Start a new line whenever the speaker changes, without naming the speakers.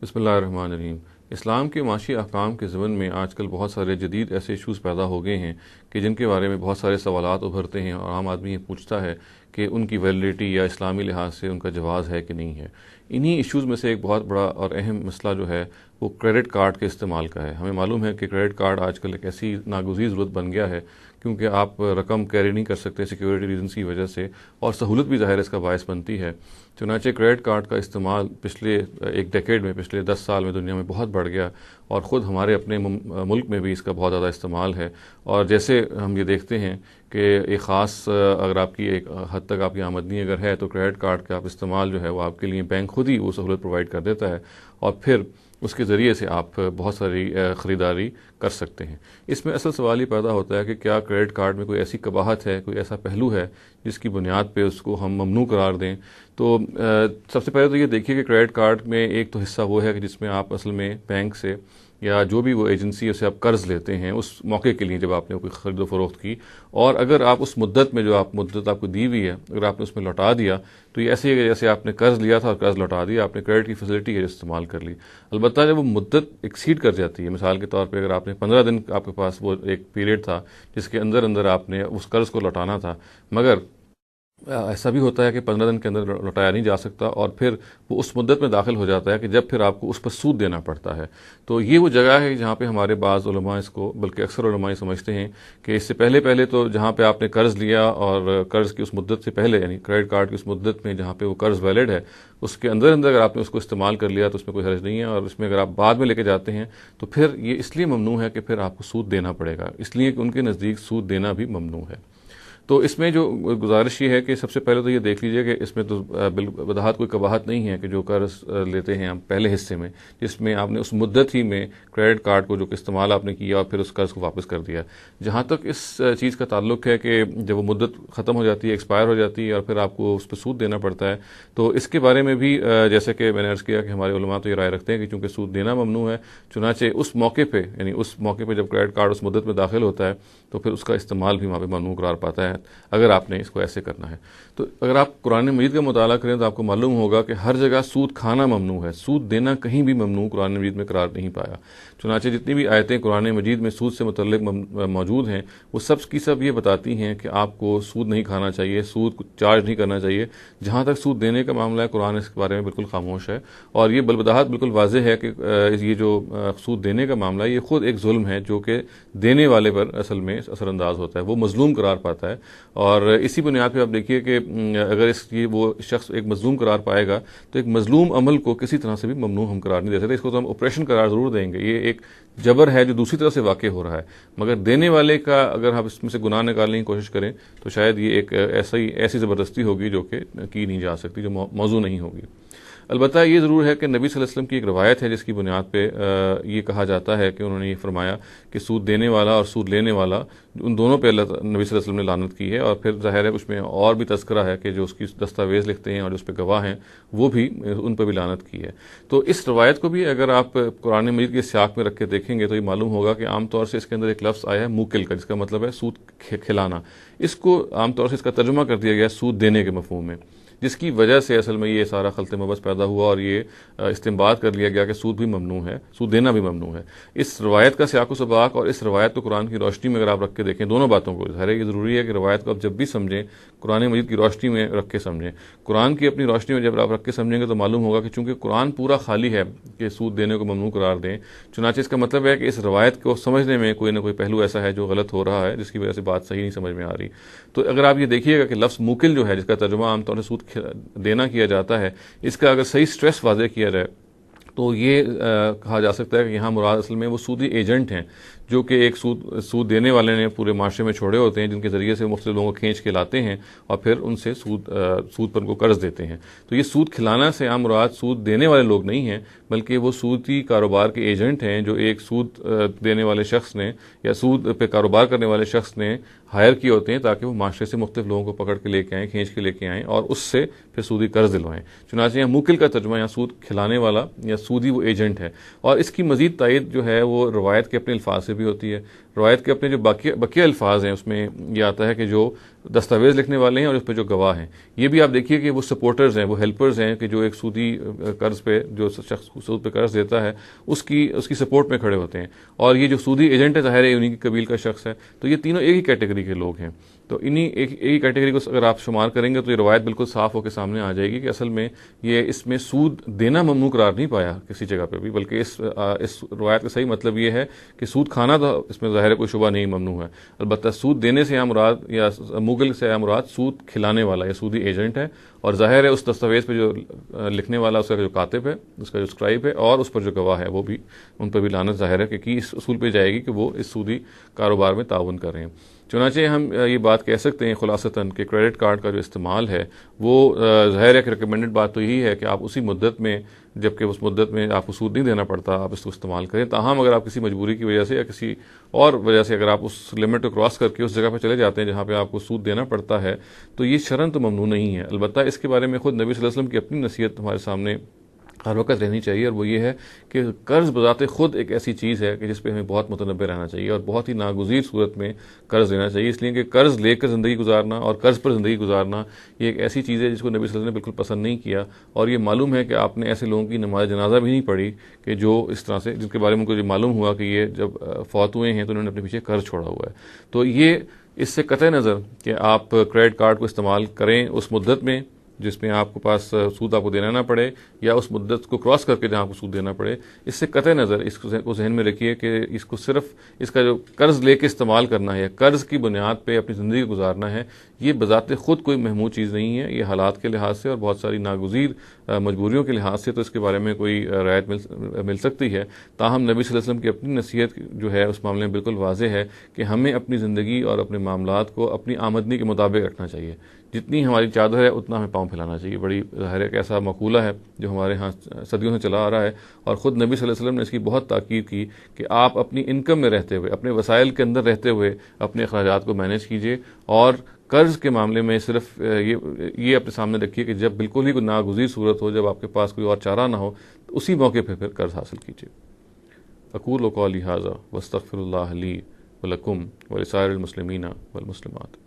بسم اللہ الرحمن الرحیم۔ اسلام کے معاشی احکام کے ضمن میں آج کل بہت سارے جدید ایسے ایشوز پیدا ہو گئے ہیں کہ جن کے بارے میں بہت سارے سوالات ابھرتے ہیں اور عام آدمی یہ پوچھتا ہے کہ ان کی ویلیڈیٹی یا اسلامی لحاظ سے ان کا جواز ہے کہ نہیں ہے۔ انہی ایشوز میں سے ایک بہت بڑا اور اہم مسئلہ جو ہے وہ کریڈٹ کارڈ کے استعمال کا ہے۔ ہمیں معلوم ہے کہ کریڈٹ کارڈ آج کل ایک ایسی ناگزیر ضرورت بن گیا ہے کیونکہ آپ رقم کیری نہیں کر سکتے سیکیورٹی ریزنس کی وجہ سے، اور سہولت بھی ظاہر اس کا باعث بنتی ہے۔ چنانچہ کریڈٹ کارڈ کا استعمال پچھلے ایک ڈیکیڈ میں، پچھلے 10 سال میں دنیا میں بہت بڑھ گیا، اور خود ہمارے اپنے ملک میں بھی اس کا بہت زیادہ استعمال ہے۔ اور جیسے ہم یہ دیکھتے ہیں کہ ایک خاص اگر آپ کی ایک حد تک آپ کی آمدنی اگر ہے تو کریڈٹ کارڈ کا آپ استعمال جو ہے وہ آپ کے لیے بینک خود ہی وہ سہولت پرووائڈ کر دیتا ہے، اور پھر اس کے ذریعے سے آپ بہت ساری خریداری کر سکتے ہیں۔ اس میں اصل سوال یہ پیدا ہوتا ہے کہ کیا کریڈٹ کارڈ میں کوئی ایسی قباحت ہے، کوئی ایسا پہلو ہے جس کی بنیاد پہ اس کو ہم ممنوع قرار دیں؟ تو سب سے پہلے تو یہ دیکھیے کہ کریڈٹ کارڈ میں ایک تو حصہ وہ ہے کہ جس میں آپ اصل میں بینک سے یا جو بھی وہ ایجنسی سے آپ قرض لیتے ہیں اس موقع کے لیے جب آپ نے کوئی خرید و فروخت کی، اور اگر آپ اس مدت میں جو مدت آپ کو دی ہوئی ہے اگر آپ نے اس میں لوٹا دیا تو یہ ایسے ہی ہے جیسے آپ نے قرض لیا تھا اور قرض لوٹا دیا، آپ نے کریڈٹ کی فیسلٹی ہے استعمال کر لی۔ البتہ جب وہ مدت ایکسیڈ کر جاتی ہے، مثال کے طور پہ اگر آپ نے 15 دن آپ کے پاس وہ ایک پیریڈ تھا جس کے اندر آپ نے اس قرض کو لوٹانا تھا، مگر ایسا بھی ہوتا ہے کہ 15 دن کے اندر لوٹایا نہیں جا سکتا، اور پھر وہ اس مدت میں داخل ہو جاتا ہے کہ جب پھر آپ کو اس پر سود دینا پڑتا ہے۔ تو یہ وہ جگہ ہے جہاں پہ ہمارے بعض علماء اس کو، بلکہ اکثر علماء سمجھتے ہیں کہ اس سے پہلے تو جہاں پہ آپ نے قرض لیا اور قرض کی اس مدت سے پہلے، یعنی کریڈٹ کارڈ کی اس مدت میں جہاں پہ وہ قرض ویلڈ ہے، اس کے اندر اگر آپ نے اس کو استعمال کر لیا تو اس میں کوئی حرج نہیں ہے، اور اس میں اگر آپ بعد میں لے کے جاتے ہیں تو پھر یہ اس لیے ممنوع ہے کہ پھر آپ کو سود دینا پڑے گا، اس لیے کہ ان کے نزدیک سود دینا بھی ممنوع ہے۔ تو اس میں جو گزارش یہ ہے کہ سب سے پہلے تو یہ دیکھ لیجئے کہ اس میں تو بداہت کوئی قباحت نہیں ہے کہ جو قرض لیتے ہیں ہم پہلے حصے میں، جس میں آپ نے اس مدت ہی میں کریڈٹ کارڈ کو جو کہ استعمال آپ نے کیا اور پھر اس قرض کو واپس کر دیا۔ جہاں تک اس چیز کا تعلق ہے کہ جب وہ مدت ختم ہو جاتی ہے، ایکسپائر ہو جاتی ہے اور پھر آپ کو اس پہ سود دینا پڑتا ہے، تو اس کے بارے میں بھی جیسے کہ میں نے عرض کیا کہ ہمارے علماء تو یہ رائے رکھتے ہیں کہ چونکہ سود دینا ممنوع ہے، چنانچہ اس موقع پہ، یعنی اس موقع پہ جب کریڈٹ کارڈ اس مدت میں داخل ہوتا ہے تو پھر اس کا استعمال بھی وہاں پہ ممنوع قرار پاتا ہے اگر آپ نے اس کو ایسے کرنا ہے۔ تو اگر آپ قرآن مجید کا مطالعہ کریں تو آپ کو معلوم ہوگا کہ ہر جگہ سود کھانا ممنوع ہے، سود دینا کہیں بھی ممنوع قرآن مجید میں قرار نہیں پایا۔ چنانچہ جتنی بھی آیتیں قرآن مجید میں سود سے متعلق موجود ہیں وہ سب کی سب یہ بتاتی ہیں کہ آپ کو سود نہیں کھانا چاہیے، سود چارج نہیں کرنا چاہیے۔ جہاں تک سود دینے کا معاملہ ہے قرآن اس کے بارے میں بالکل خاموش ہے، اور یہ بالبداہت بالکل واضح ہے کہ یہ جو سود دینے کا معاملہ ہے یہ خود ایک ظلم ہے جو کہ دینے والے پر اصل میں اثر انداز ہوتا ہے، وہ مظلوم قرار پاتا ہے۔ اور اسی بنیاد پہ آپ دیکھیے کہ اگر اس کی وہ شخص ایک مظلوم قرار پائے گا تو ایک مظلوم عمل کو کسی طرح سے بھی ممنوع ہم قرار نہیں دے سکتے، اس کو تو ہم آپریشن قرار ضرور دیں گے، یہ ایک جبر ہے جو دوسری طرف سے واقع ہو رہا ہے، مگر دینے والے کا اگر ہم اس میں سے گناہ نکالنے کی کوشش کریں تو شاید یہ ایک ایسی زبردستی ہوگی جو کہ کی نہیں جا سکتی، جو موضوع نہیں ہوگی۔ البتہ یہ ضرور ہے کہ نبی صلی اللہ علیہ وسلم کی ایک روایت ہے جس کی بنیاد پہ یہ کہا جاتا ہے کہ انہوں نے یہ فرمایا کہ سود دینے والا اور سود لینے والا ان دونوں پہ نبی صلی اللہ علیہ وسلم نے لعنت کی ہے، اور پھر ظاہر ہے اس میں اور بھی تذکرہ ہے کہ جو اس کی دستاویز لکھتے ہیں اور جو اس پہ گواہ ہیں وہ بھی ان پہ بھی لعنت کی ہے۔ تو اس روایت کو بھی اگر آپ قرآن مجید کے سیاق میں رکھ کے دیکھیں گے تو یہ معلوم ہوگا کہ عام طور سے اس کے اندر ایک لفظ آیا ہے موکل کا، جس کا مطلب ہے سود کھلانا۔ اس کو عام طور سے اس کا ترجمہ کر دیا گیا سود دینے کے مفہوم میں، جس کی وجہ سے اصل میں یہ سارا خلط مبس پیدا ہوا اور یہ استنباط کر لیا گیا کہ سود بھی ممنوع ہے، سود دینا بھی ممنوع ہے۔ اس روایت کا سیاق و سباق اور اس روایت کو قرآن کی روشنی میں اگر آپ رکھ کے دیکھیں دونوں باتوں کو، ظاہر ہے یہ ضروری ہے کہ روایت کو آپ جب بھی سمجھیں قرآن مجید کی روشنی میں رکھ کے سمجھیں۔ قرآن کی اپنی روشنی میں جب آپ رکھ کے سمجھیں گے تو معلوم ہوگا کہ چونکہ قرآن پورا خالی ہے کہ سود دینے کو ممنوع قرار دیں، چنانچہ اس کا مطلب ہے کہ اس روایت کو سمجھنے میں کوئی نہ کوئی پہلو ایسا ہے جو غلط ہو رہا ہے، جس کی وجہ سے بات صحیح نہیں سمجھ میں آ رہی۔ تو اگر آپ یہ دیکھیے گا کہ لفظ موکل جو ہے جس کا ترجمہ عام طور سے سود دینا کیا جاتا ہے، اس کا اگر صحیح سٹریس واضح کیا جائے تو یہ کہا جا سکتا ہے کہ یہاں مراد اصل میں وہ سودی ایجنٹ ہیں جو کہ ایک سود دینے والے نے پورے معاشرے میں چھوڑے ہوتے ہیں، جن کے ذریعے سے مختلف لوگوں کو کھینچ کے لاتے ہیں اور پھر ان سے سود پر ان کو قرض دیتے ہیں۔ تو یہ سود کھلانا سے عام مراد سود دینے والے لوگ نہیں ہیں، بلکہ وہ سودی کاروبار کے ایجنٹ ہیں جو ایک سود دینے والے شخص نے یا سود پہ کاروبار کرنے والے شخص نے ہائر کیے ہوتے ہیں تاکہ وہ معاشرے سے مختلف لوگوں کو پکڑ کے لے کے آئیں، کھینچ کے لے کے آئیں اور اس سے پھر سودی قرض دلوائیں۔ چنانچہ یہاں موکل کا ترجمہ یہاں سود کھلانے والا یا سودی وہ ایجنٹ ہے، اور اس کی مزید تائید جو ہے وہ روایت کے اپنے الفاظ سے سے بھی ہوتی ہے۔ روایت کے اپنے جو بقیہ الفاظ ہیں اس میں یہ آتا ہے کہ جو دستاویز لکھنے والے ہیں اور اس پہ جو گواہ ہیں، یہ بھی آپ دیکھیے کہ وہ سپورٹرز ہیں، وہ ہیلپرز ہیں کہ جو ایک سودی قرض پہ، جو شخص سود پہ قرض دیتا ہے اس کی سپورٹ میں کھڑے ہوتے ہیں، اور یہ جو سودی ایجنٹ ہے ظاہر ہے انہی کی قبیل کا شخص ہے۔ تو یہ تینوں ایک ہی کیٹیگری کے لوگ ہیں، تو انہی ایک ہی کیٹیگری کو اگر آپ شمار کریں گے تو یہ روایت بالکل صاف ہو کے سامنے آ جائے گی کہ اصل میں یہ اس میں سود دینا ممنوع قرار نہیں پایا کسی جگہ پہ بھی، بلکہ اس روایت کا صحیح مطلب یہ ہے کہ سود کھانا تو اس میں ظاہر کوئی شبہ نہیں ممنوع ہے، البتہ سود دینے سے مراد یا مغل سے مراد سود کھلانے والا یا سودی ایجنٹ ہے، اور ظاہر ہے اس دستاویز پہ جو لکھنے والا، اس کا جو کاتب ہے، اس کا جو اسکرائب ہے، اور اس پر جو گواہ ہے، وہ بھی ان پہ بھی لعنت ظاہر ہے کہ اس اصول پہ جائے گی کہ وہ اس سودی کاروبار میں تعاون کر رہے ہیں۔ چنانچہ ہم یہ بات کہہ سکتے ہیں خلاصتاً کہ کریڈٹ کارڈ کا جو استعمال ہے وہ ظاہر ہے کہ ریکمینڈڈ بات تو یہی ہے کہ آپ اسی مدت میں، جبکہ اس مدت میں آپ کو سود نہیں دینا پڑتا، آپ اس کو استعمال کریں۔ تاہم اگر آپ کسی مجبوری کی وجہ سے یا کسی اور وجہ سے اگر آپ اس لمٹ کو کراس کر کے اس جگہ پہ چلے جاتے ہیں جہاں پہ آپ کو سود دینا پڑتا ہے تو یہ شرعاً تو ممنوع نہیں ہے۔ البتہ اس کے بارے میں خود نبی صلی اللہ علیہ وسلم کی اپنی نصیحت ہمارے سامنے ہر وقت رہنی چاہیے، اور وہ یہ ہے کہ قرض بذات خود ایک ایسی چیز ہے کہ جس پہ ہمیں بہت متنبہ رہنا چاہیے اور بہت ہی ناگزیر صورت میں قرض لینا چاہیے، اس لیے کہ قرض لے کر زندگی گزارنا اور قرض پر زندگی گزارنا یہ ایک ایسی چیز ہے جس کو نبی صلی اللہ علیہ وسلم نے بالکل پسند نہیں کیا، اور یہ معلوم ہے کہ آپ نے ایسے لوگوں کی نماز جنازہ بھی نہیں پڑھی کہ جو اس طرح سے، جن کے بارے میں مجھے معلوم ہوا کہ یہ جب فوت ہوئے ہیں تو انہوں نے اپنے پیچھے قرض چھوڑا ہوا ہے۔ تو یہ اس سے قطع نظر کہ آپ کریڈٹ کارڈ کو استعمال کریں اس مدت میں جس میں آپ کے پاس سود آپ کو دینا نہ پڑے، یا اس مدت کو کراس کر کے جہاں آپ کو سود دینا پڑے، اس سے قطع نظر اس کو ذہن میں رکھیے کہ اس کو صرف اس کا جو قرض لے کے استعمال کرنا ہے، قرض کی بنیاد پہ اپنی زندگی گزارنا ہے، یہ بذات خود کوئی محمود چیز نہیں ہے۔ یہ حالات کے لحاظ سے اور بہت ساری ناگزیر مجبوریوں کے لحاظ سے تو اس کے بارے میں کوئی رعایت مل سکتی ہے، تاہم نبی صلی اللہ علیہ وسلم کی اپنی نصیحت جو ہے اس معاملے میں بالکل واضح ہے کہ ہمیں اپنی زندگی اور اپنے معاملات کو اپنی آمدنی کے مطابق رکھنا چاہیے، جتنی ہماری چادر ہے اتنا ہمیں پاؤں پھیلانا چاہیے۔ بڑی ظاہر ایک ایسا مقولہ ہے جو ہمارے ہاں صدیوں سے چلا آ رہا ہے، اور خود نبی صلی اللہ علیہ وسلم نے اس کی بہت تاکید کی کہ آپ اپنی انکم میں رہتے ہوئے، اپنے وسائل کے اندر رہتے ہوئے اپنے اخراجات کو مینیج کیجیے، اور قرض کے معاملے میں صرف یہ اپنے سامنے رکھیے کہ جب بالکل ہی کوئی ناگزیر صورت ہو، جب آپ کے پاس کوئی اور چارہ نہ ہو، اسی موقع پہ پھر قرض حاصل کیجیے۔ اقول قولی ھذا واستغفر اللہ لی ولکم ولسائر المسلمین والمسلمات۔